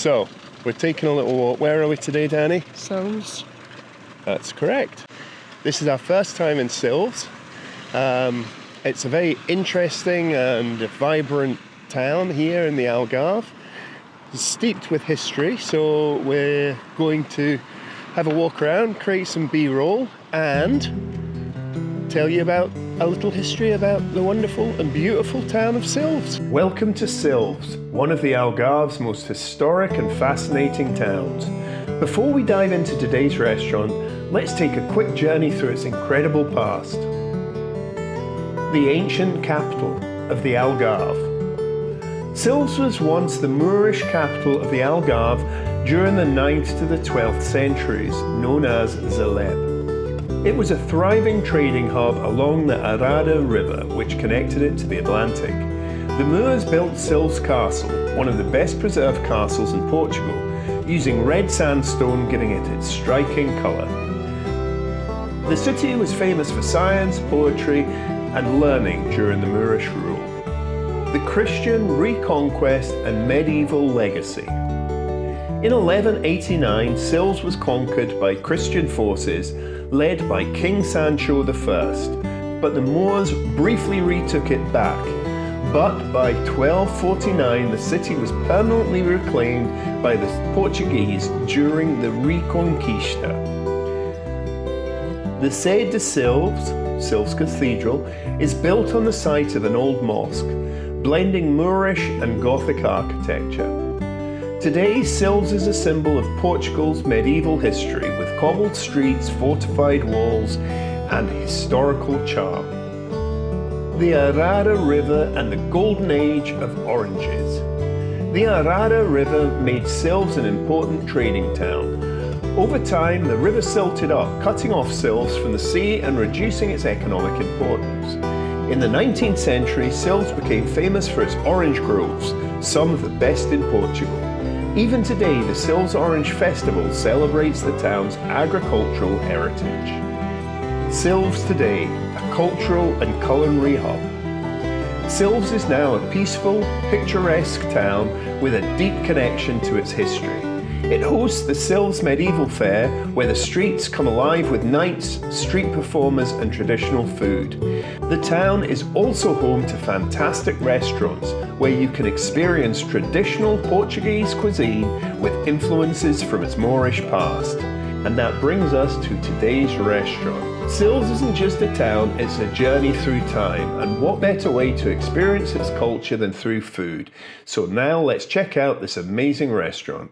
So, we're taking a little walk. Where are we today, Danny? Silves. That's correct. This is our first time in Silves. It's a very interesting and vibrant town here in the Algarve. It's steeped with history, so we're going to have a walk around, create some B-roll, and tell you about a little history about the wonderful and beautiful town of Silves. Welcome to Silves, one of the Algarve's most historic and fascinating towns. Before we dive into today's restaurant, let's take a quick journey through its incredible past. The ancient capital of the Algarve. Silves was once the Moorish capital of the Algarve during the 9th to the 12th centuries, known as Silves. It was a thriving trading hub along the Arada River, which connected it to the Atlantic. The Moors built Silves Castle, one of the best preserved castles in Portugal, using red sandstone, giving it its striking colour. The city was famous for science, poetry, and learning during the Moorish rule. The Christian reconquest and medieval legacy. In 1189, Silves was conquered by Christian forces led by King Sancho I, but the Moors briefly retook it back. But by 1249, the city was permanently reclaimed by the Portuguese during the Reconquista. The Sé de Silves, Silves Cathedral, is built on the site of an old mosque, blending Moorish and Gothic architecture. Today, Silves is a symbol of Portugal's medieval history with cobbled streets, fortified walls, and historical charm. The Arada River and the golden age of oranges. The Arada River made Silves an important trading town. Over time, the river silted up, cutting off Silves from the sea and reducing its economic importance. In the 19th century, Silves became famous for its orange groves, some of the best in Portugal. Even today, the Silves Orange Festival celebrates the town's agricultural heritage. Silves today, a cultural and culinary hub. Silves is now a peaceful, picturesque town with a deep connection to its history. It hosts the Silves Medieval Fair, where the streets come alive with knights, street performers, and traditional food. The town is also home to fantastic restaurants, where you can experience traditional Portuguese cuisine with influences from its Moorish past. And that brings us to today's restaurant. Silves isn't just a town, it's a journey through time, and what better way to experience its culture than through food? So now let's check out this amazing restaurant.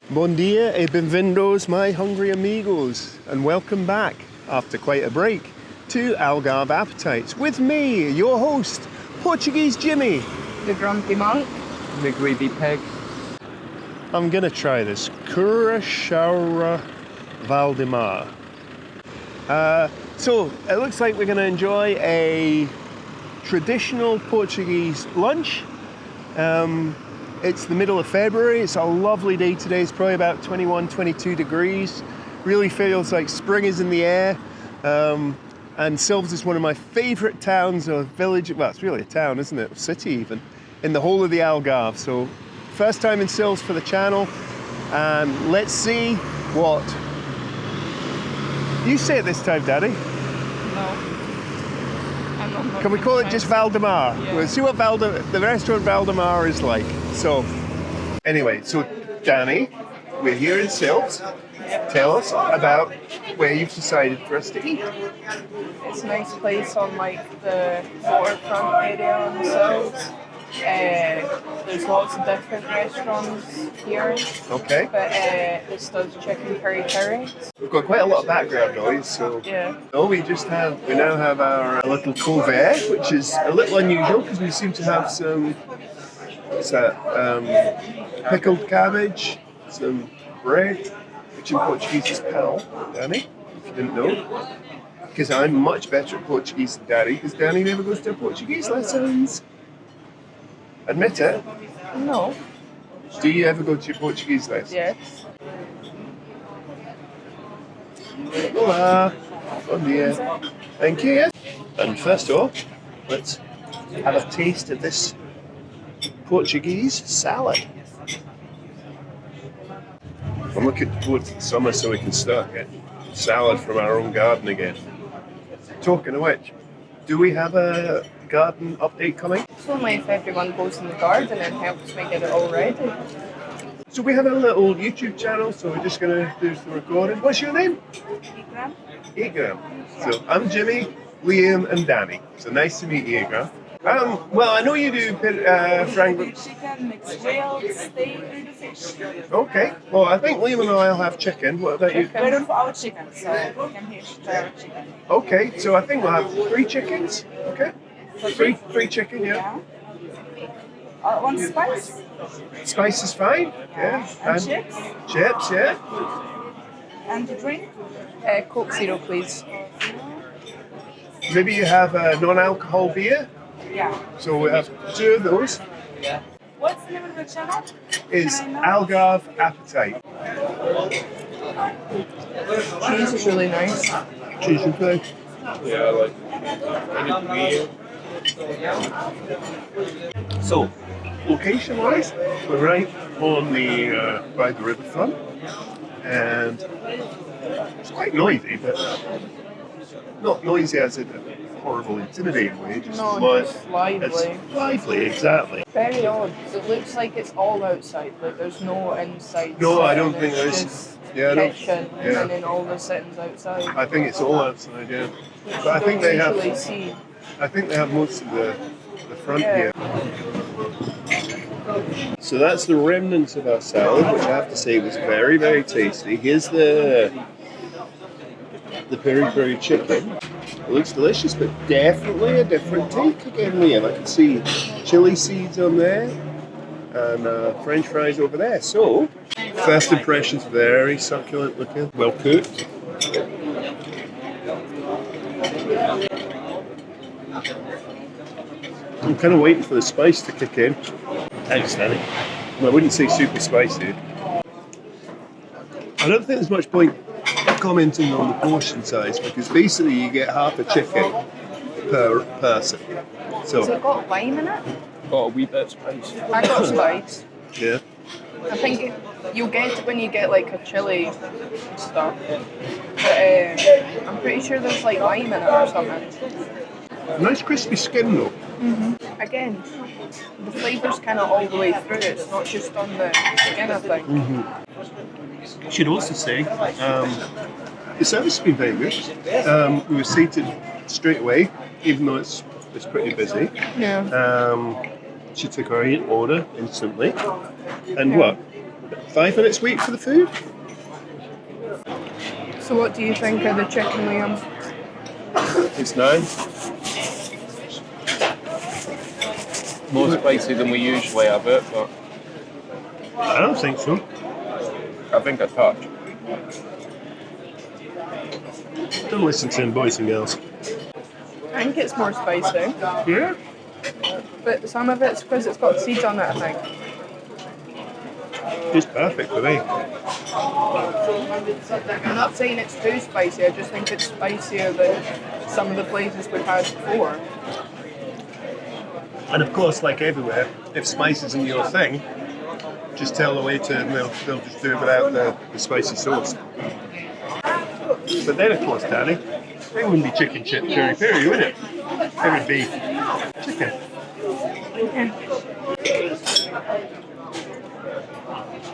Bom dia e bem-vindos, my hungry amigos, and welcome back, after quite a break, to Algarve Appetite with me, your host, Portuguese Jimmy. The grumpy monk. The greedy pig. I'm gonna try this Churrasqueira Valdemar. So it looks like we're gonna enjoy a traditional Portuguese lunch. It's the middle of February. It's a lovely day today. It's probably about 21, 22 degrees. Really feels like spring is in the air. And Silves is one of my favorite towns or village. Well, it's really a town, isn't it? A city even, in the whole of the Algarve. So first time in Silves for the channel. And let's see what you say it this time, Daddy. No. Can we call it just Valdemar? Yeah. We'll see what the restaurant Valdemar is like. So, anyway, so Danny, we're here in Silves. Tell us about where you've decided for us to eat. It's a nice place on like the waterfront area on Silves. There's lots of different restaurants here. Okay. But this does chicken piri-piri. We've got quite a lot of background noise, so Yeah. we now have our little couvert, which is a little unusual because we seem to have some pickled cabbage, some bread, which in Portuguese is pão, Danny, if you didn't know. Because I'm much better at Portuguese than Danny, because Danny never goes to Portuguese lessons. Admit it. No. Do you ever go to your Portuguese lessons? Yes. Olá. Bom dia. Thank you. And first of all, let's have a taste of this Portuguese salad. I'm looking forward to the summer so we can start getting salad from our own garden again. Talking of which, do we have a garden update coming? It's only if everyone goes in the garden and helps me get it all ready. So we have a little YouTube channel, so we're just going to do some recording. What's your name? Ikram. Ikram. So I'm Jimmy, Liam and Danny. So nice to meet you, Ikram. Well, I know you do Frank. Chicken, mixed grilled, steak, and fish. Okay. Well, I think Liam and I'll have chicken. What about you? We don't for our chicken, so we can here try our chicken. Okay. So I think we'll have 3 chickens. Okay. Three chicken. Yeah. One spice. Spice is fine. Yeah. And chips. Chips. Yeah. And the drink? Coke Zero, please. Maybe you have a non-alcohol beer. Yeah. So we have 2 of those. What's the name of the channel? Is Algarve Appetite. Cheese is really nice. Cheese and play. Yeah, like any So, location-wise, we're right on the by the riverfront, and it's quite noisy, but not noisy as in a horrible, intimidating way. Just Just lively. It's lively, exactly. Very odd. It looks like it's all outside. Like there's no inside. No, I don't setting. think It's there's. just Yeah, I don't. kitchen, Yeah. and then all the sittings outside. I think it's all outside. Yeah, Which but I you think don't they have. usually see. I think they have most of the front Yeah. here. So that's the remnants of our salad, which I have to say was very, very tasty. Here's the piri-piri chicken. It looks delicious, but definitely a different take again, Liam. I can see chili seeds on there and French fries over there. So, first impressions, very succulent looking, well cooked. I'm kind of waiting for the spice to kick in. Thanks, Danny. Well, I wouldn't say super spicy. I don't think there's much point commenting on the portion size because basically you get half a chicken per person. Has So, it got lime in it? got a wee bit of spice. I got spice. yeah. I think you'll get it when you get like a chili stuff. But I'm pretty sure there's like lime in it or something. Nice crispy skin though. Again, the flavour's kind of all the way through. It's not just on the skin, I think. I should also say, the service has been very good. We were seated straight away, even though it's pretty busy. Yeah. She took our order instantly. And what? 5 minutes wait for the food? So what do you think of the chicken, Liam? It's nice. More spicy than we usually have it, but I don't think so. I think a touch. Don't listen to him, boys and girls. I think it's more spicy. Yeah? But some of it's because it's got seeds on it, I think. It's perfect for me. I'm not saying it's too spicy, I just think it's spicier than some of the places we've had before. And of course, like everywhere, if spice isn't your thing, just tell the waiter and they'll just do it without the spicy sauce. But then, of course, Danny, it wouldn't be chicken chip piri-piri, would it? It would be chicken.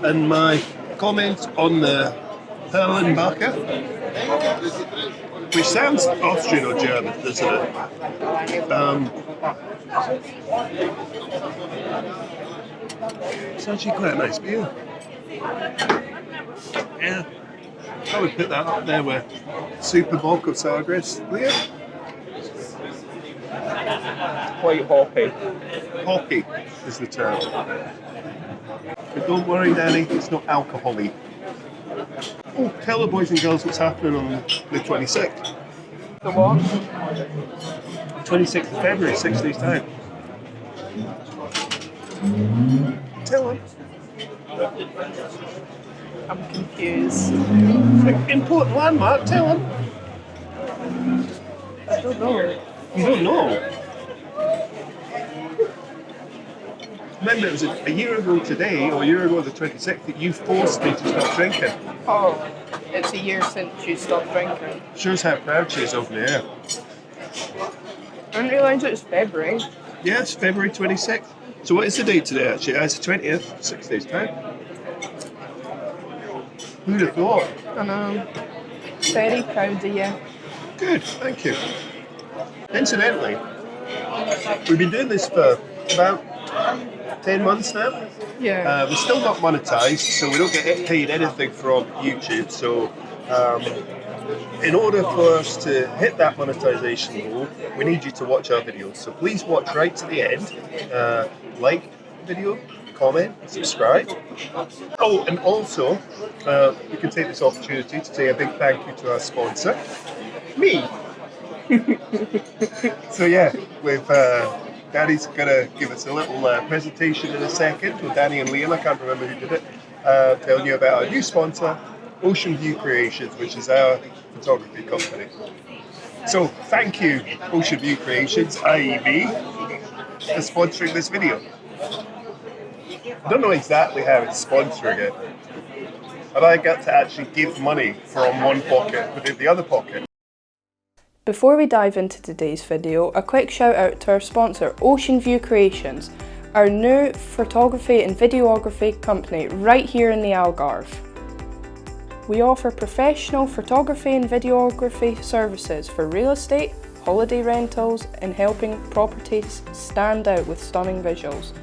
And my comment on the Perlenbacher, which sounds Austrian or German, doesn't it? It's actually quite a nice beer. Yeah, I would put that up there with Super Bulk of Sagres. Leah? Quite hoppy. Hoppy is the term. But don't worry, Danny, it's not alcohol-y. Oh, tell the boys and girls what's happening on the 26th. The what? 26th of February, 6 days' time. Tell them. I'm confused. Important landmark, tell them. I don't know. You don't know? remember it was a year ago today, or a year ago the 26th, that you forced me to stop drinking. Oh, it's a year since you stopped drinking. Shows how proud she is of me, yeah. I didn't realise it was February. Yeah, it's February 26th. So what is the date today, actually? It's the 20th, 6 days' time. Who'd have thought? I know. Very proud of you. Good, thank you. Incidentally, we've been doing this for about 10 months now. Yeah. We're still not monetized, so we don't get paid anything from YouTube. So in order for us to hit that monetization goal, we need you to watch our videos. So please watch right to the end. Like the video, comment, subscribe. Oh, and also, we can take this opportunity to say a big thank you to our sponsor, me. So yeah, with Danny's gonna give us a little presentation in a second with Danny and Liam. I can't remember who did it. Telling you about our new sponsor, Ocean View Creations, which is our photography company. So thank you, Ocean View Creations, i.e. me, for sponsoring this video. I don't know exactly how it's sponsoring it, but I got to actually give money from one pocket put in the other pocket. Before we dive into today's video, a quick shout out to our sponsor, Ocean View Creations, our new photography and videography company right here in the Algarve. We offer professional photography and videography services for real estate, holiday rentals, and helping properties stand out with stunning visuals.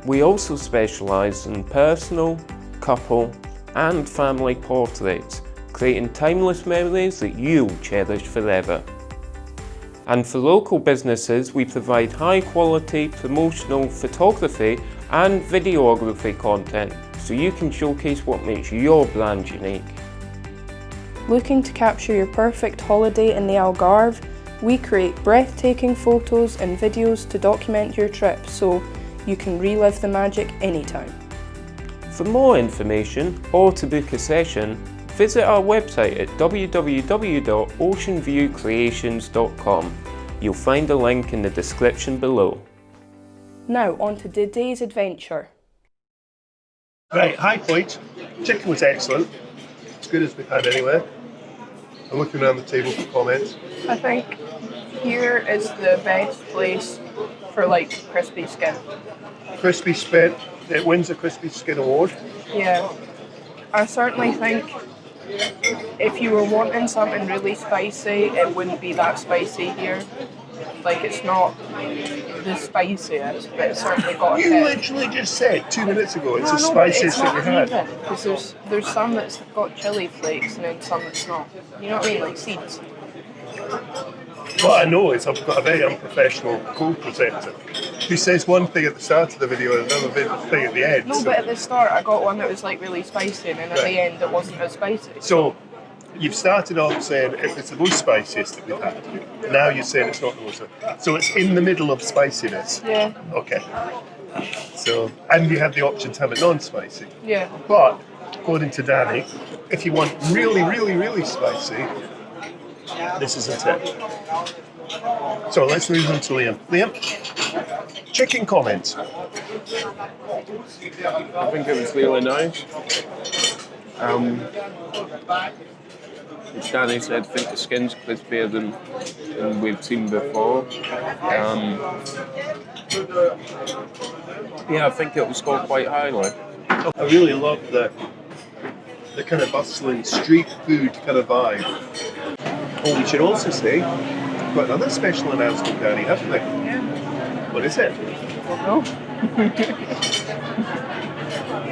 We also specialise in personal, couple and family portraits, creating timeless memories that you'll cherish forever. And for local businesses, we provide high quality promotional photography and videography content so you can showcase what makes your brand unique. Looking to capture your perfect holiday in the Algarve? We create breathtaking photos and videos to document your trip so you can relive the magic anytime. For more information or to book a session, visit our website at www.oceanviewcreations.com. You'll find a link in the description below. Now on to today's adventure. Right, high point. Chicken was excellent. As good as we've had anywhere. I'm looking around the table for comments. I think here is the best place for like crispy skin. Crispy skin. It wins a crispy skin award. Yeah. I certainly think if you were wanting something really spicy, it wouldn't be that spicy here. Like, it's not the spiciest, but it's certainly got a You hit. literally just said 2 minutes ago it's No, the no, but spiciest it's that we had. not even, because there's some that's got chili flakes and then some that's not. You know what I mean? Like seeds. What I know is I've got a very unprofessional co-presenter who says one thing at the start of the video and another thing at the end. No, but at the start I got one that was like really spicy and then at Right. the end it wasn't as spicy. So you've started off saying if it's the most spiciest that we've had. Now you're saying it's not the most. So it's in the middle of spiciness. Yeah, Okay. So, and you have the option to have it non-spicy. yeah. But according to Danny, if you want really, really, really spicy, this is a tip. So let's move on to Liam. Liam, chicken comments. I think it was really nice. As Danny said, I think the skin's crispier than we've seen before. Yeah, I think it was scored quite highly. I really love the kind of bustling street food kind of vibe. Oh, we should also say, we've got another special announcement, Danny, haven't we? Yeah. What is it? No.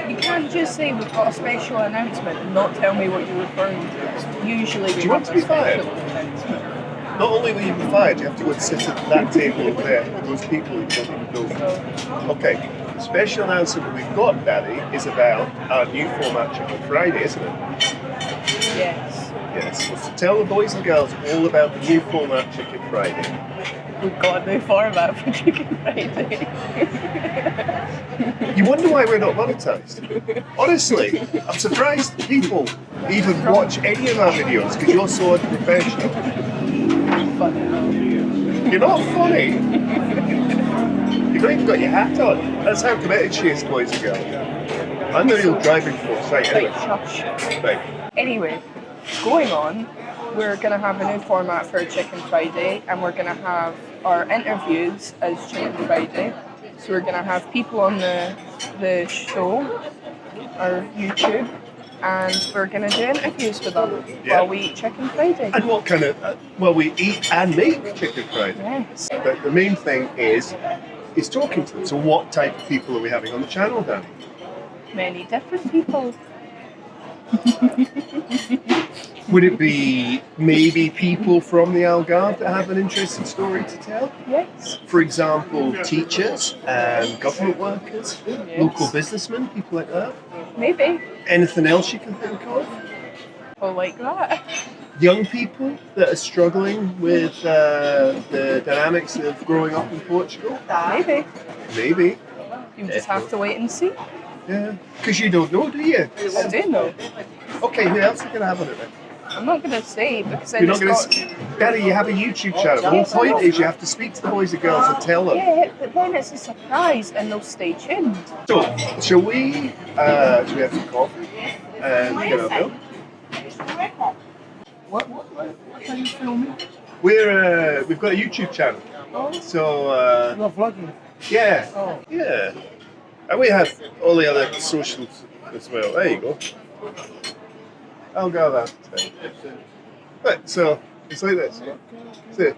You can't just say we've got a special announcement and not tell me what you're referring to. Usually we you want have to a be fired? special announcement. Not only will you be fired, you have to go and sit at that table over there with those people who don't even know. Okay, the special announcement we've got, Danny, is about our new format Chicken Friday, isn't it? Yes. Yes. So tell the boys and girls all about the new format Chicken Friday. We've got a new format for Chicken Friday. You wonder why we're not monetized. Honestly, I'm surprised people even watch any of our videos because you're so unprofessional. Funny. You're not funny. You've not even got your hat on. That's how committed she is, boys and girls. I'm the real driving force. Right, anyway. Shush. Right. Anyway, going on, we're going to have a new format for Chicken Friday, and we're going to have our interviews as Chicken Friday. So we're going to have people on the show, our YouTube, and we're going to do interviews with them while we eat Chicken Friday. And what kind of, well, we eat and make Chicken Friday. Yes. But the main thing is talking to them. So what type of people are we having on the channel, Danny? Many different people. Would it be maybe people from the Algarve that have an interesting story to tell? Yes. For example, teachers and government workers, local businessmen, people like that? Maybe. Anything else you can think of? People like that. Young people that are struggling with the dynamics of growing up in Portugal? Maybe. Maybe. You just have to wait and see. Yeah. Because you don't know, do you? I do know. Okay, who else are you going to have on it then? I'm not going to say because then You're not it's going to... Daddy, you have a YouTube channel. The whole point is you have to speak to the boys and girls and tell them. Yeah, but then it's a surprise and they'll stay tuned. So, shall we have some coffee and get our bill? What are you filming? We've got a YouTube channel. So, You're vlogging? yeah. Oh. Yeah. And we have all the other socials as well. There you go. Algarve Appetite. Right, so it's like this. See?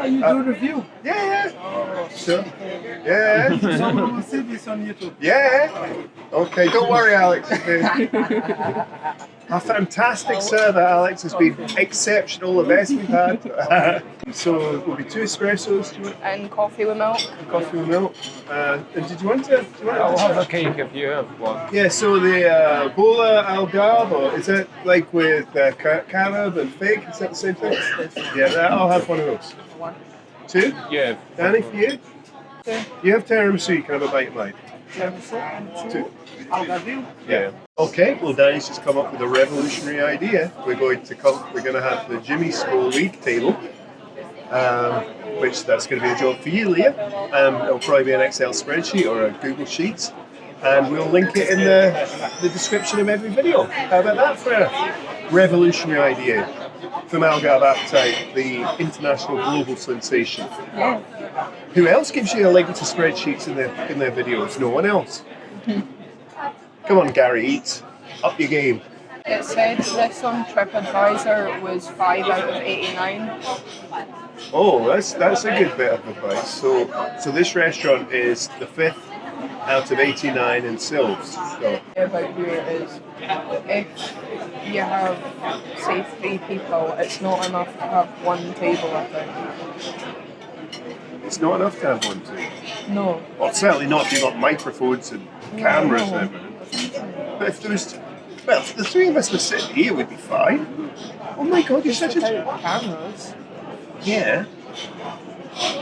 You do review? Yeah. Sure. Yeah. Someone will see this on YouTube. Yeah. Okay, don't worry, Alex. A fantastic server, Alex, has been exceptional, the best we've had. So it will be 2 espressos. Do you want And coffee with milk. coffee with milk? And did you want to? I'll have a cake if you have one. Yeah, so the Bola Algarve, or is it like with carob and fig? Is that the same thing? Yeah, I'll have one of those. 2? Yeah. Danny, for you? 2. You have tiramisu, you can have a bite of mine. 2. Algarve? Yeah. Okay, well Danny's just come up with a revolutionary idea. We're going to have the Jimmy School League table, which that's going to be a job for you, Leah. It'll probably be an Excel spreadsheet or a Google Sheets, and we'll link it in the description of every video. How about that for a revolutionary idea from Algarve Appetite, the international global sensation? Yeah. Who else gives you a link to spreadsheets in their videos? No one else. Come on, Gary Eats, up your game. It said this on TripAdvisor was 5 out of 89. Oh, that's a good bit of advice. So this restaurant is the 5th out of 89 in Silves. So About who it is. If you have, say, 3 people, it's not enough to have one table, I think. it's not enough to have one too. No. Well, certainly not if you've got microphones and cameras and everything. But if there was, well, if the 3 of us were sitting here, we'd be fine. Oh my God, you're such a... Cameras. Yeah.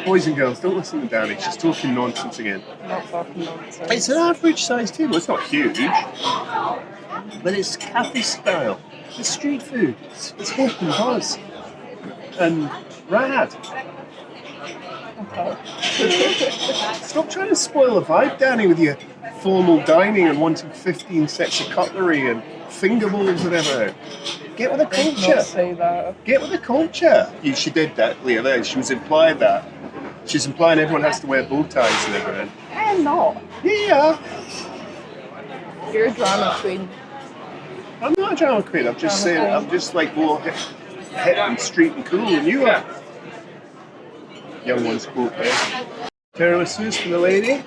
Boys and girls, don't listen to Danny. She's talking nonsense again. Not talking nonsense. It's an average sized table. It's not huge, but it's cafe style. It's street food. It's hip and buzz and rad. Okay. Stop trying to spoil the vibe, Danny, with your formal dining and wanting 15 sets of cutlery and finger bowls and everything. Get with the culture. Not say that. Get with the culture. She did that, Leah. There, she was implying that. She's implying everyone has to wear bow ties and everything. I'm not. Yeah. You're a drama queen. I'm not a drama queen. I'm just saying. I'm just like more hip and street and cool than you are. Young one's quote there. Tiramisu for the lady.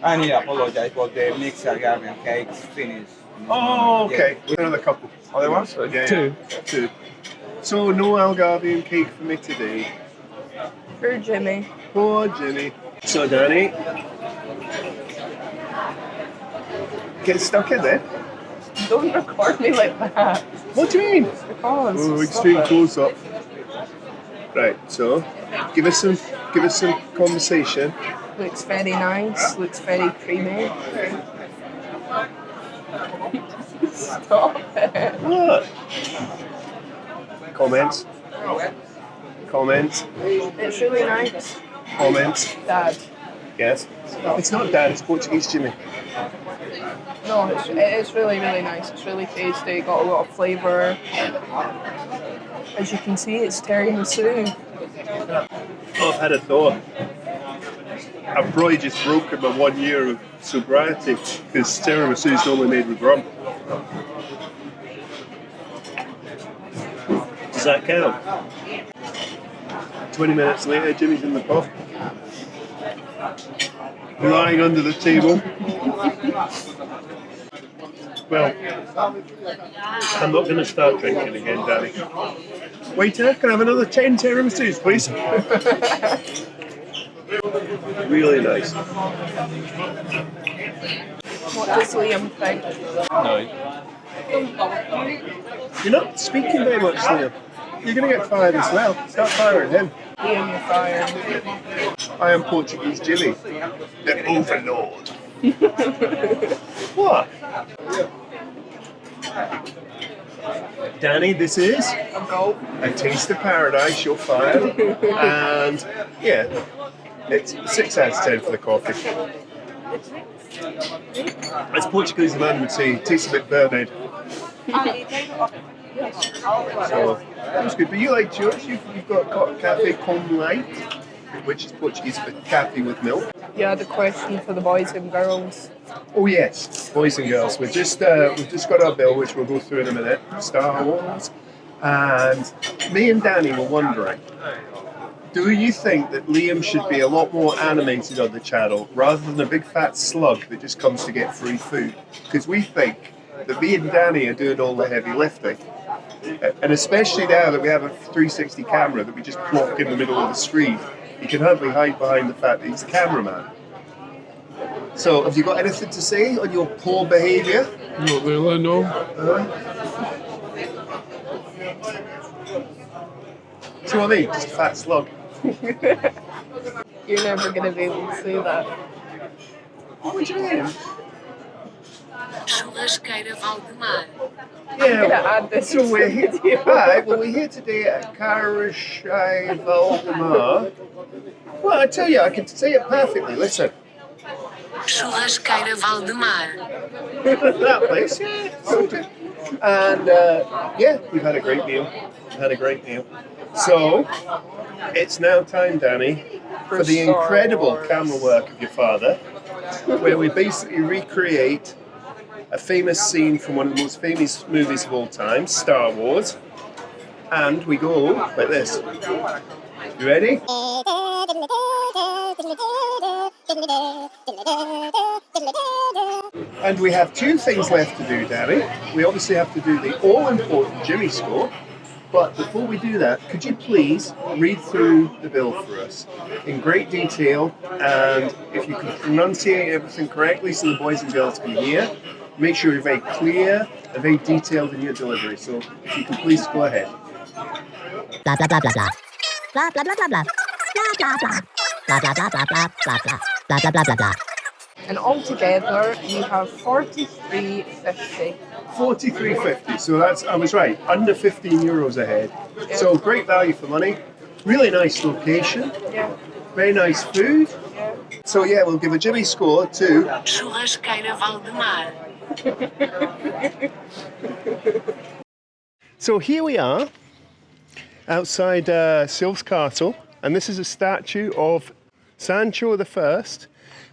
I need to apologize for the mixed Algarve cakes finished. Oh, okay. Another couple. Other ones? Yeah, 2. 2. So no Algarve cake for me today. For Jimmy. Poor Jimmy. So Danny, get stuck in there. Don't record me like that. What do you mean? Because. Oh, stop extreme it. close up. Right. So give us some conversation. Looks very nice. Looks very creamy. Stop it. What? Comments. It's really nice. Comments? Dad. Yes. It's not Dad, it's Portuguese Jimmy. No, it's really, really nice. It's really tasty, got a lot of flavour. As you can see, it's tiramisu. Oh, I've had a thought. I've probably just broken my 1 year of sobriety because tiramisu is normally made with rum. Does that count? 20 minutes later, Jimmy's in the pub, lying under the table. Well, I'm not going to start drinking again, Danny. Waiter, can I have another 10 tiramisus, please? Really nice. What does Liam think? You're not speaking very much, Liam. You're going to get fired as well. Start firing him. Liam, you're fired. I am Portuguese Jimmy, the overlord. What? Danny, this is A gulp. a taste of paradise. You're fired. And yeah, it's 6 out of 10 for the coffee. As Portuguese man would say, it tastes a bit burned. So that's good. But you like yours? You've got cafe com light, which is Portuguese for cafe with milk. You had a question for the boys and girls. Oh yes, boys and girls. We've just got our bill, which we'll go through in a minute. Star Wars, and me and Danny were wondering: do you think that Liam should be a lot more animated on the channel rather than a big fat slug that just comes to get free food? Because we think that me and Danny are doing all the heavy lifting, and especially now that we have a 360 camera that we just plonk in the middle of the screen, you can hardly hide behind the fact that he's a cameraman. So, have you got anything to say on your poor behaviour? Not really, no. See what I mean? Just a fat slug. You're never going to be able to say that. What do you mean? Churrasqueira Valdemar. I'm going to add this So to we're the here. video. Right, well, we're here today at Churrasqueira Valdemar. Well, I tell you, I can say it perfectly. Listen. Churrasqueira Valdemar. That place, yeah. So good. And yeah, we've had a great meal. So it's now time, Danny, for the incredible camera work of your father, where we basically recreate a famous scene from one of the most famous movies of all time, Star Wars, and we go like this. You ready? And we have 2 things left to do, Danny. We obviously have to do the all-important Jimmy score, but before we do that, could you please read through the bill for us in great detail, and if you can pronunciate everything correctly so the boys and girls can hear, make sure you're very clear and very detailed in your delivery. So if you can please go ahead. Blah blah blah blah blah. Blah blah blah blah blah. Blah blah blah. Blah blah blah blah blah blah blah. Blah blah blah blah blah. And altogether, you have $43.50. 43.50. So that's, I was right, under 15 euros a head. So great value for money. Really nice location. Yeah. Very nice food. Yeah. So yeah, we'll give a Jimmy score to Churrasqueira Valdemar. So here we are outside Silves Castle, and this is a statue of Sancho I,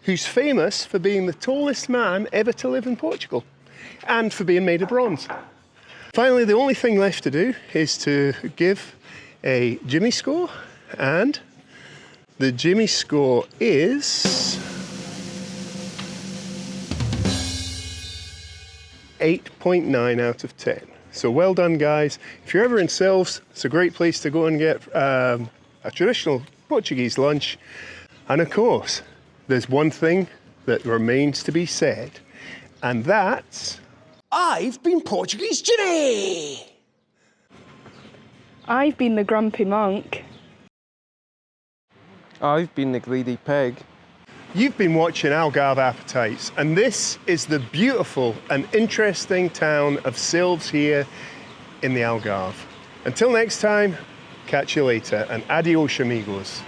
who's famous for being the tallest man ever to live in Portugal and for being made of bronze. Finally, the only thing left to do is to give a Jimmy score, and the Jimmy score is 8.9 out of 10. So well done, guys. If you're ever in Silves, it's a great place to go and get a traditional Portuguese lunch. And of course, there's one thing that remains to be said, and that's I've been Portuguese Jimmy! I've been the grumpy monk. I've been the greedy pig. You've been watching Algarve Appetite, and this is the beautiful and interesting town of Silves here in the Algarve. Until next time, catch you later, and adios amigos.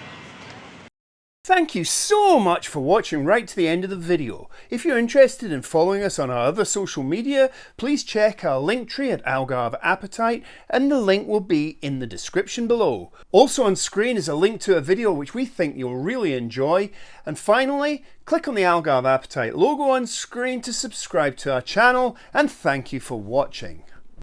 Thank you so much for watching right to the end of the video. If you're interested in following us on our other social media, please check our link tree at Algarve Appetite, and the link will be in the description below. Also on screen is a link to a video which we think you'll really enjoy. And finally, click on the Algarve Appetite logo on screen to subscribe to our channel, and thank you for watching.